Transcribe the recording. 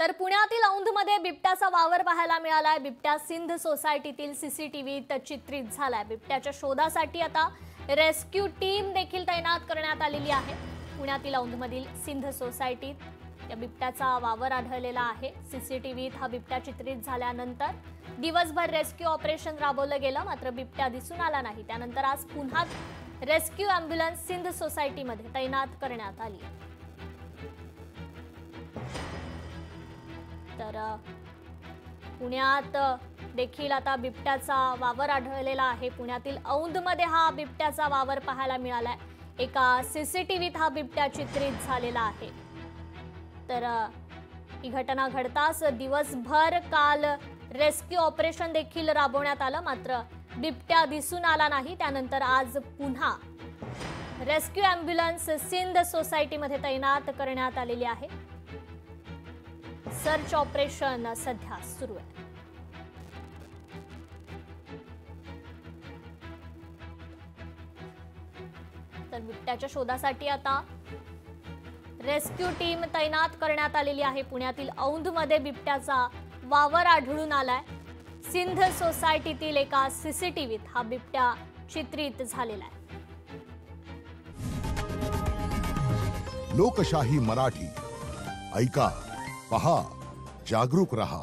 तर पुण्यातील औंधमध्ये बिबट्याचा वावर पाहायला मिळालाय। बिबट्या सिंध सोसायटीतील सीसीटीव्हीत चित्रित झालाय। बिबट्याच्या शोधासाठी आता रेस्क्यू टीम देखील तैनात करण्यात आलेली आहे। पुण्यातील औंधमधील सिंध सोसायटीत या बिबट्याचा वावर आढळलेला आहे। सीसीटीव्हीत हा बिबट्या चित्रित झाल्यानंतर दिवसभर रेस्क्यू ऑपरेशन राबवलं गेलं, मात्र बिबट्या दिसून आला नाही। त्यानंतर आज पुन्हा रेस्क्यू ॲम्ब्युलन्स सिंध सोसायटीमध्ये तैनात करण्यात आली। तर पुण्यात देखील आता बिबट्याचा वावर आढळलेला आहे। पुण्यातील औंधमध्ये हा बिबट्याचा वावर पाहायला मिळालाय। एका सीसीटीव्हीत हा बिबट्या चित्रित झालेला आहे। तर ही घटना घडताच दिवसभर काल रेस्क्यू ऑपरेशन देखील राबवण्यात आलं, मात्र बिबट्या दिसून आला नाही। त्यानंतर आज पुन्हा रेस्क्यू ॲम्ब्युलन्स सिंध सोसायटीमध्ये तैनात करण्यात आलेली आहे। सर्च ऑपरेशन सध्या सुरू आहे। तर बिबट्याच्या शोधासाठी आता रेस्क्यू टीम तैनात करण्यात आलेली आहे। पुण्यातील औंधमध्ये बिबट्याचा वावर आढळून आलाय। सिंध सोसायटीतील एका सीसीटीव्हीत हा बिबट्या चित्रित झालेला आहे। लोकशाही मराठी ऐका, पहा, जागरूक रहा।